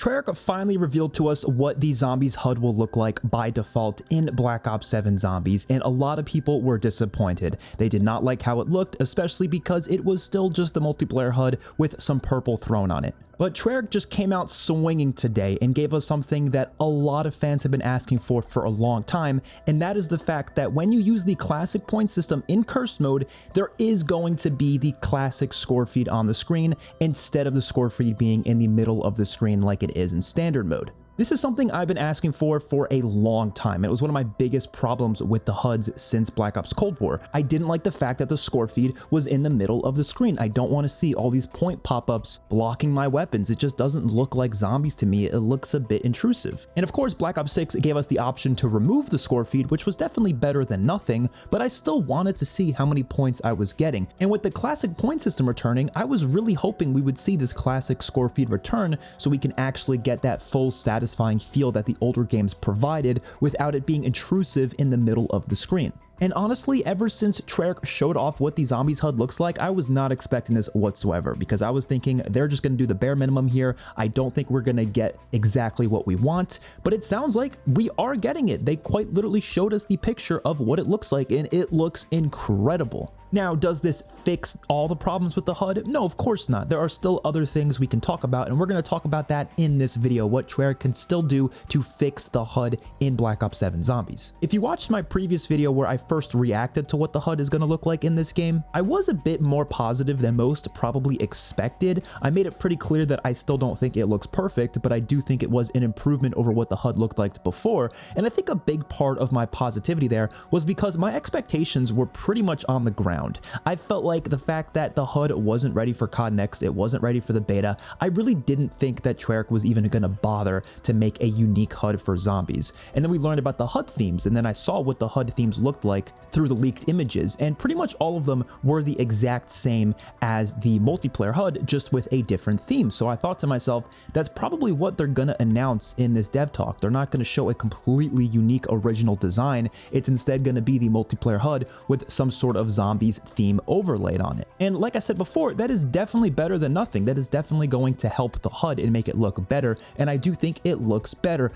Treyarch finally revealed to us what the Zombies HUD will look like by default in Black Ops 7 Zombies, and a lot of people were disappointed. They did not like how it looked, especially because it was still just the multiplayer HUD with some purple thrown on it. But Treyarch just came out swinging today and gave us something that a lot of fans have been asking for a long time, and that is the fact that when you use the classic point system in Cursed mode, there is going to be the classic score feed on the screen instead of the score feed being in the middle of the screen like it is in standard mode. This is something I've been asking for a long time. It was one of my biggest problems with the HUDs since Black Ops Cold War. I didn't like the fact that the score feed was in the middle of the screen. I don't want to see all these point pop-ups blocking my weapons. It just doesn't look like zombies to me. It looks a bit intrusive. And of course, Black Ops 6 gave us the option to remove the score feed, which was definitely better than nothing, but I still wanted to see how many points I was getting. And with the classic point system returning, I was really hoping we would see this classic score feed return so we can actually get that full satisfying feel that the older games provided without it being intrusive in the middle of the screen. And honestly, ever since Treyarch showed off what the Zombies HUD looks like, I was not expecting this whatsoever, because I was thinking they're just going to do the bare minimum here. I don't think we're going to get exactly what we want, but it sounds like we are getting it. They quite literally showed us the picture of what it looks like, and it looks incredible. Now, does this fix all the problems with the HUD? No, of course not. There are still other things we can talk about, and we're going to talk about that in this video, what Treyarch can still do to fix the HUD in Black Ops 7 Zombies. If you watched my previous video where I first reacted to what the HUD is going to look like in this game, I was a bit more positive than most probably expected. I made it pretty clear that I still don't think it looks perfect, but I do think it was an improvement over what the HUD looked like before, and I think a big part of my positivity there was because my expectations were pretty much on the ground. I felt like the fact that the HUD wasn't ready for COD Next, it wasn't ready for the beta, I really didn't think that Treyarch was even going to bother to make a unique HUD for zombies. And then we learned about the HUD themes, and then I saw what the HUD themes looked like through the leaked images, and pretty much all of them were the exact same as the multiplayer HUD, just with a different theme. So I thought to myself, that's probably what they're going to announce in this dev talk. They're not going to show a completely unique original design. It's instead going to be the multiplayer HUD with some sort of zombies theme overlaid on it. And like I said before, that is definitely better than nothing. That is definitely going to help the HUD and make it look better, and I do think it looks better.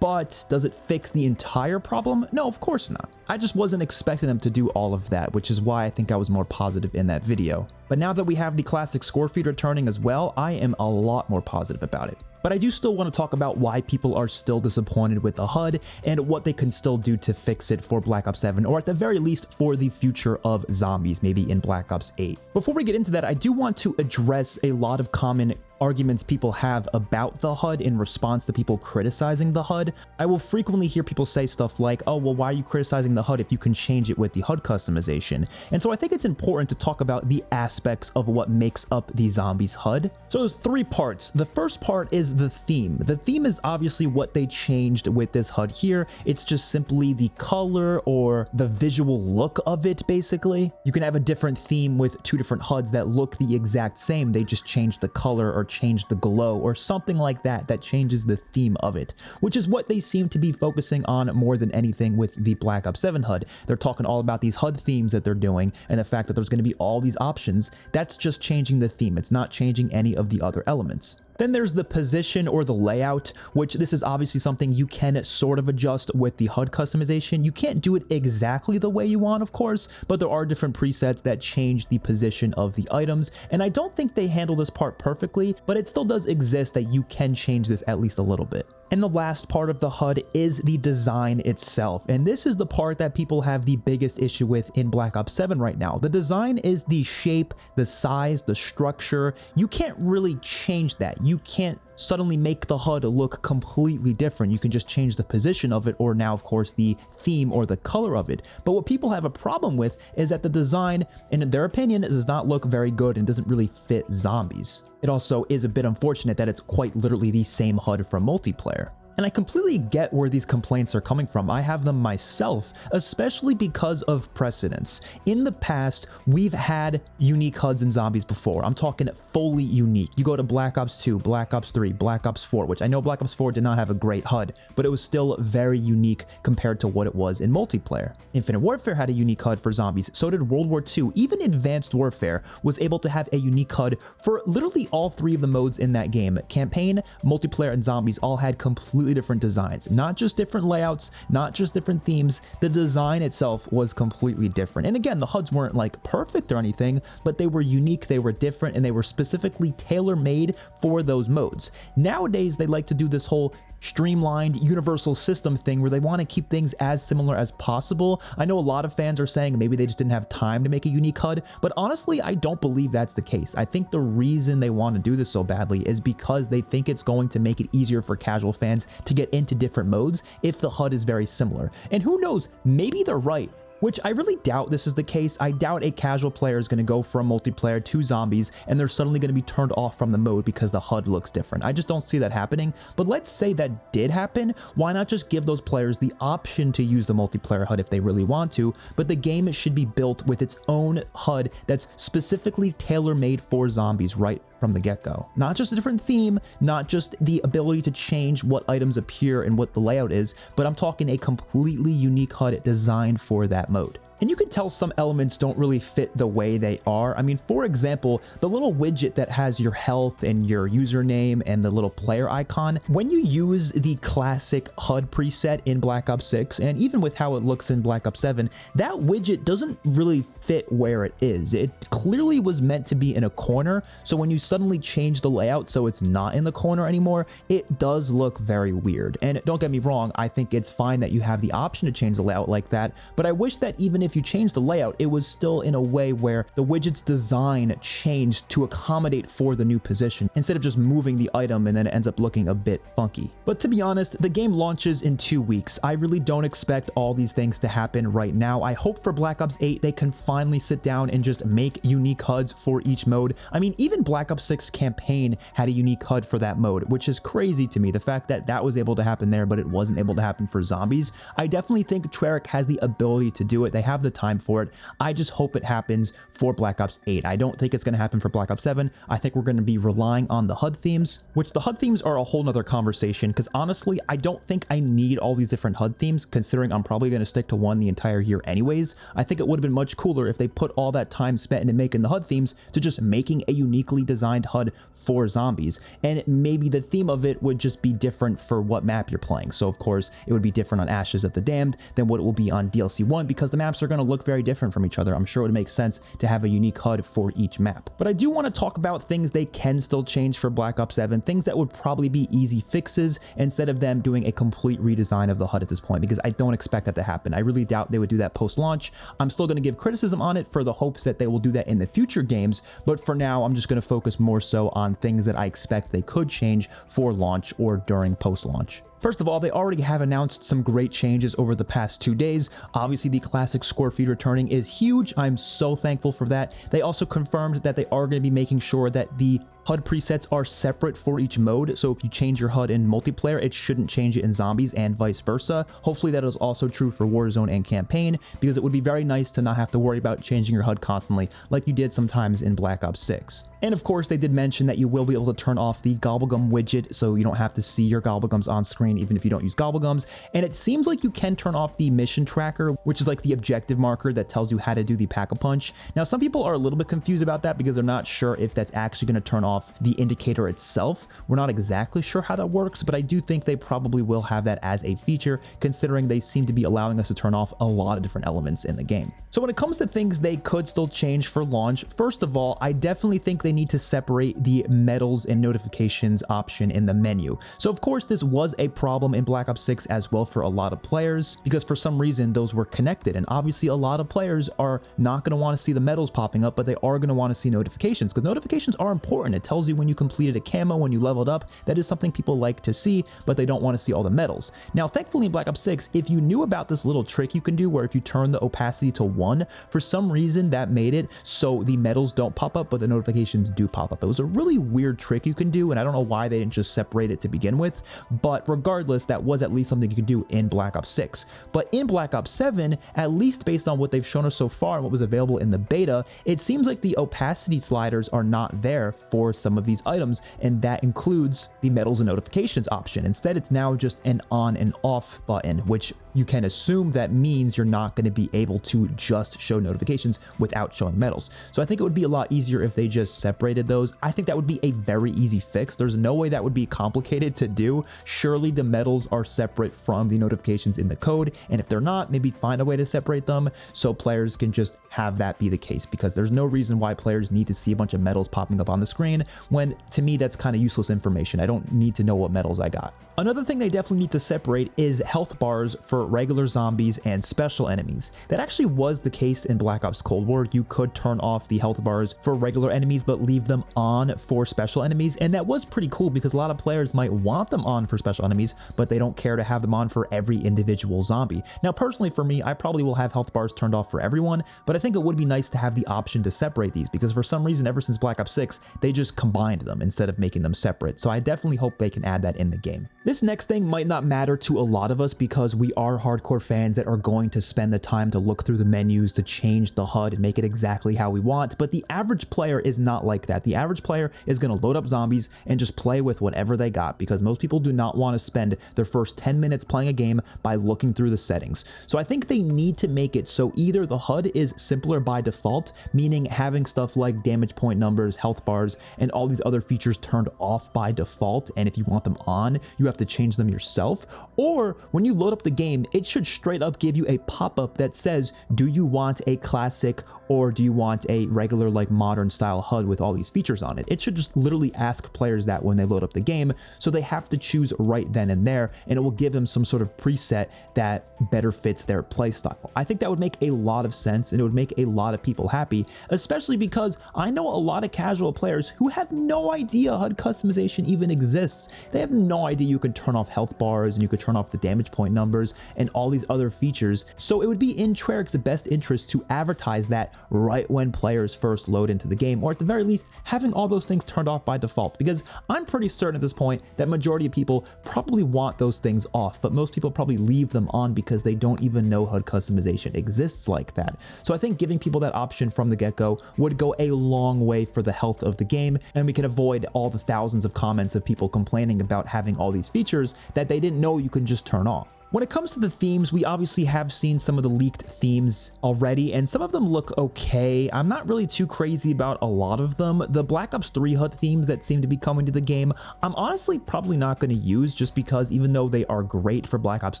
But does it fix the entire problem? No, of course not. I just wasn't expecting them to do all of that, which is why I think I was more positive in that video. But now that we have the classic score feed returning as well, I am a lot more positive about it. But I do still want to talk about why people are still disappointed with the HUD and what they can still do to fix it for Black Ops 7, or at the very least for the future of zombies, maybe in Black Ops 8. Before we get into that, I do want to address a lot of common arguments people have about the HUD in response to people criticizing the HUD. I will frequently hear people say stuff like, oh, well, why are you criticizing the HUD if you can change it with the HUD customization? And so I think it's important to talk about the aspects of what makes up the Zombies HUD. So there's three parts. The first part is the theme. The theme is obviously what they changed with this HUD here. It's just simply the color or the visual look of it, basically. You can have a different theme with two different HUDs that look the exact same. They just change the color or change the glow or something like that that changes the theme of it, which is what they seem to be focusing on more than anything with the Black Ops 7 HUD. They're talking all about these HUD themes that they're doing and the fact that there's going to be all these options. That's just changing the theme. It's not changing any of the other elements. Then there's the position or the layout, which this is obviously something you can sort of adjust with the HUD customization. You can't do it exactly the way you want, of course, but there are different presets that change the position of the items, and I don't think they handle this part perfectly, but it still does exist that you can change this at least a little bit. And the last part of the HUD is the design itself, and this is the part that people have the biggest issue with in Black Ops 7 right now. The design is the shape, the size, the structure. You can't really change that. You can't suddenly make the HUD look completely different. You can just change the position of it, or now of course the theme or the color of it. But what people have a problem with is that the design, in their opinion, does not look very good and doesn't really fit zombies. It also is a bit unfortunate that it's quite literally the same HUD from multiplayer. And I completely get where these complaints are coming from. I have them myself, especially because of precedence. In the past, we've had unique HUDs in zombies before. I'm talking fully unique. You go to Black Ops 2, Black Ops 3, Black Ops 4, which I know Black Ops 4 did not have a great HUD, but it was still very unique compared to what it was in multiplayer. Infinite Warfare had a unique HUD for zombies, so did World War II. Even Advanced Warfare was able to have a unique HUD for literally all three of the modes in that game. Campaign, multiplayer, and zombies all had completely different designs, not just different layouts, not just different themes. The design itself was completely different. And again, the HUDs weren't like perfect or anything, but they were unique, they were different, and they were specifically tailor-made for those modes. Nowadays, they like to do this whole streamlined universal system thing where they want to keep things as similar as possible. I know a lot of fans are saying maybe they just didn't have time to make a unique HUD, but honestly, I don't believe that's the case. I think the reason they want to do this so badly is because they think it's going to make it easier for casual fans to get into different modes if the HUD is very similar. And who knows, maybe they're right. Which I really doubt this is the case. I doubt a casual player is going to go from multiplayer to zombies and they're suddenly going to be turned off from the mode because the HUD looks different. I just don't see that happening. But let's say that did happen. Why not just give those players the option to use the multiplayer HUD if they really want to? But the game should be built with its own HUD that's specifically tailor-made for zombies right from the get-go. Not just a different theme, not just the ability to change what items appear and what the layout is, but I'm talking a completely unique HUD designed for that mode. And you can tell some elements don't really fit the way they are. I mean, for example, the little widget that has your health and your username and the little player icon, when you use the classic HUD preset in Black Ops 6, and even with how it looks in Black Ops 7, that widget doesn't really fit where it is. It clearly was meant to be in a corner, so when you suddenly change the layout so it's not in the corner anymore, it does look very weird. And don't get me wrong, I think it's fine that you have the option to change the layout like that, but I wish that even if you change the layout, it was still in a way where the widget's design changed to accommodate for the new position instead of just moving the item and then it ends up looking a bit funky. But to be honest, the game launches in 2 weeks. I really don't expect all these things to happen right now. I hope for Black Ops 8 they can finally sit down and just make unique HUDs for each mode. I mean, even Black Ops 6 campaign had a unique HUD for that mode, which is crazy to me. The fact that that was able to happen there, but it wasn't able to happen for zombies. I definitely think Treyarch has the ability to do it. They have the time for it. I just hope it happens for Black Ops 8. I don't think it's going to happen for Black Ops 7. I think we're going to be relying on the HUD themes, which the HUD themes are a whole nother conversation, because honestly, I don't think I need all these different HUD themes, considering I'm probably going to stick to one the entire year anyways. I think it would have been much cooler if they put all that time spent into making the HUD themes to just making a uniquely designed HUD for zombies. And maybe the theme of it would just be different for what map you're playing. So of course, it would be different on Ashes of the Damned than what it will be on DLC 1, because the maps are going to look very different from each other. I'm sure it would make sense to have a unique HUD for each map. But I do want to talk about things they can still change for Black Ops 7, things that would probably be easy fixes instead of them doing a complete redesign of the HUD at this point, because I don't expect that to happen. I really doubt they would do that post-launch. I'm still going to give criticism on it for the hopes that they will do that in the future games, but for now, I'm just going to focus more so on things that I expect they could change for launch or during post-launch. First of all, they already have announced some great changes over the past 2 days. Obviously, the classic score feed returning is huge. I'm so thankful for that. They also confirmed that they are going to be making sure that the HUD presets are separate for each mode, so if you change your HUD in multiplayer, it shouldn't change it in zombies and vice versa. Hopefully that is also true for Warzone and campaign, because it would be very nice to not have to worry about changing your HUD constantly like you did sometimes in Black Ops 6. And of course, they did mention that you will be able to turn off the Gobblegum widget, so you don't have to see your Gobblegums on screen even if you don't use Gobblegums. And it seems like you can turn off the mission tracker, which is like the objective marker that tells you how to do the pack-a-punch. Now, some people are a little bit confused about that because they're not sure if that's actually going to turn off the indicator itself. We're not exactly sure how that works, but I do think they probably will have that as a feature, considering they seem to be allowing us to turn off a lot of different elements in the game. So when it comes to things they could still change for launch, first of all, I definitely think they need to separate the medals and notifications option in the menu. So of course, this was a problem in Black Ops 6 as well for a lot of players, because for some reason those were connected, and obviously a lot of players are not going to want to see the medals popping up, but they are going to want to see notifications, because notifications are important. It tells you when you completed a camo, when you leveled up. That is something people like to see, but they don't want to see all the medals. Now, thankfully in Black Ops 6, if you knew about this little trick you can do where if you turn the opacity to 1, for some reason that made it so the medals don't pop up, but the notifications do pop up. It was a really weird trick you can do, and I don't know why they didn't just separate it to begin with, but regardless, that was at least something you could do in Black Ops 6. But in Black Ops 7, at least based on what they've shown us so far and what was available in the beta, it seems like the opacity sliders are not there for some of these items, and that includes the medals and notifications option. Instead, it's now just an on and off button, which you can assume that means you're not going to be able to just show notifications without showing medals. So I think it would be a lot easier if they just separated those. I think that would be a very easy fix. There's no way that would be complicated to do. Surely the medals are separate from the notifications in the code, and if they're not, maybe find a way to separate them so players can just have that be the case, because there's no reason why players need to see a bunch of medals popping up on the screen when, to me, that's kind of useless information. I don't need to know what medals I got. Another thing they definitely need to separate is health bars for regular zombies and special enemies. That actually was the case in Black Ops Cold War. You could turn off the health bars for regular enemies but leave them on for special enemies, and that was pretty cool because a lot of players might want them on for special enemies, but they don't care to have them on for every individual zombie. Now, personally for me, I probably will have health bars turned off for everyone, but I think it would be nice to have the option to separate these, because for some reason, ever since Black Ops 6, they just combined them instead of making them separate. So I definitely hope they can add that in the game. This next thing might not matter to a lot of us because we are hardcore fans that are going to spend the time to look through the menus to change the HUD and make it exactly how we want, but the average player is not like that. The average player is going to load up zombies and just play with whatever they got, because most people do not want to spend their first 10 minutes playing a game by looking through the settings. So I think they need to make it so either the HUD is simpler by default, meaning having stuff like damage point numbers, health bars, and all these other features turned off by default, and if you want them on, you have to change them yourself, or when you load up the game, it should straight up give you a pop-up that says, do you want a classic or do you want a regular like modern style HUD with all these features on it? It should just literally ask players that when they load up the game, so they have to choose right then and there, and it will give them some sort of preset that better fits their playstyle. I think that would make a lot of sense, and it would make a lot of people happy, especially because I know a lot of casual players who have no idea HUD customization even exists. They have no idea you can turn off health bars and you could turn off the damage point numbers and all these other features. So it would be in Treyarch's best interest to advertise that right when players first load into the game, or at the very least having all those things turned off by default, because I'm pretty certain at this point that majority of people probably want those things off, but most people probably leave them on because they don't even know HUD customization exists like that. So I think giving people that option from the get-go would go a long way for the health of the game, and we can avoid all the thousands of comments of people complaining about having all these features that they didn't know you can just turn off. When it comes to the themes, we obviously have seen some of the leaked themes already, and some of them look okay. I'm not really too crazy about a lot of them. The Black Ops 3 HUD themes that seem to be coming to the game, I'm honestly probably not going to use, just because even though they are great for Black Ops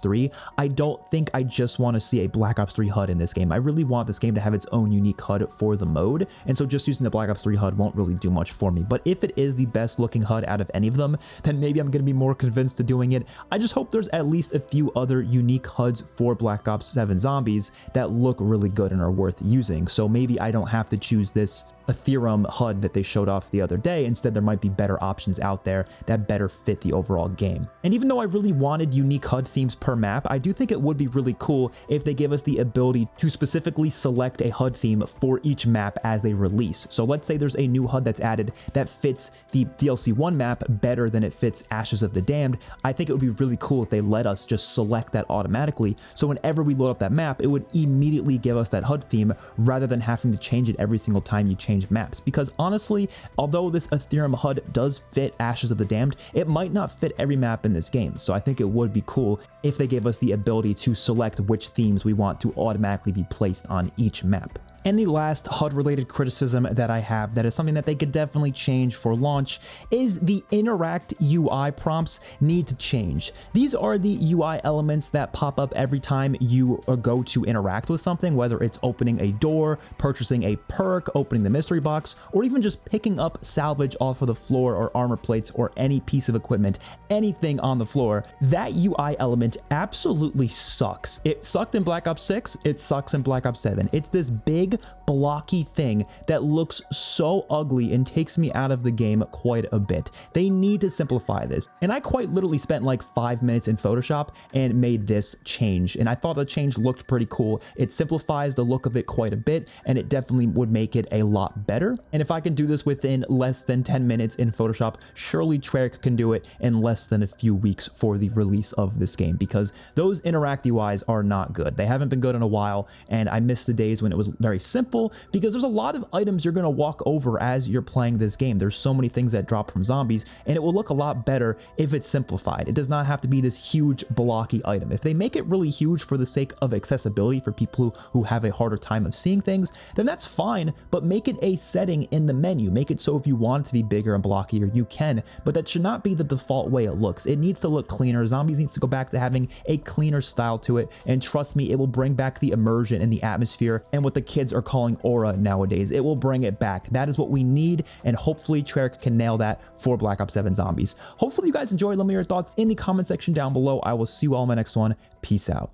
3, I don't think I just want to see a Black Ops 3 HUD in this game. I really want this game to have its own unique HUD for the mode, and so just using the Black Ops 3 HUD won't really do much for me. But if it is the best looking HUD out of any of them, then maybe I'm going to be more convinced to doing it. I just hope there's at least a few other unique HUDs for Black Ops 7 Zombies that look really good and are worth using. So maybe I don't have to choose this Ethereum HUD that they showed off the other day. Instead, there might be better options out there that better fit the overall game. And even though I really wanted unique HUD themes per map, I do think it would be really cool if they give us the ability to specifically select a HUD theme for each map as they release. So let's say there's a new HUD that's added that fits the DLC 1 map better than it fits Ashes of the Damned. I think it would be really cool if they let us just select that automatically, so whenever we load up that map, it would immediately give us that HUD theme rather than having to change it every single time you change maps. Because honestly, although this Ethereum HUD does fit Ashes of the Damned, it might not fit every map in this game. So I think it would be cool if they gave us the ability to select which themes we want to automatically be placed on each map. And the last HUD-related criticism that I have that is something that they could definitely change for launch is the interact UI prompts need to change. These are the UI elements that pop up every time you go to interact with something, whether it's opening a door, purchasing a perk, opening the mystery box, or even just picking up salvage off of the floor or armor plates or any piece of equipment, anything on the floor. That UI element absolutely sucks. It sucked in Black Ops 6, it sucks in Black Ops 7. It's this big big blocky thing that looks so ugly and takes me out of the game quite a bit. They need to simplify this. And I quite literally spent like 5 minutes in Photoshop and made this change. And I thought the change looked pretty cool. It simplifies the look of it quite a bit, and it definitely would make it a lot better. And if I can do this within less than 10 minutes in Photoshop, surely Treyarch can do it in less than a few weeks for the release of this game, because those interact UIs are not good. They haven't been good in a while, and I miss the days when it was very simple, because there's a lot of items you're going to walk over as you're playing this game. There's so many things that drop from zombies, and it will look a lot better if it's simplified. It does not have to be this huge blocky item. If they make it really huge for the sake of accessibility for people who have a harder time of seeing things, then that's fine, but make it a setting in the menu. Make it so if you want it to be bigger and blockier, you can, but that should not be the default way it looks. It needs to look cleaner. Zombies needs to go back to having a cleaner style to it, and trust me, it will bring back the immersion and the atmosphere and what the kids are calling aura nowadays. It will bring it back. That is what we need, and hopefully Treyarch can nail that for Black Ops 7 Zombies. Hopefully you guys enjoyed. Let me know your thoughts in the comment section down below. I will see you all in my next one. Peace out.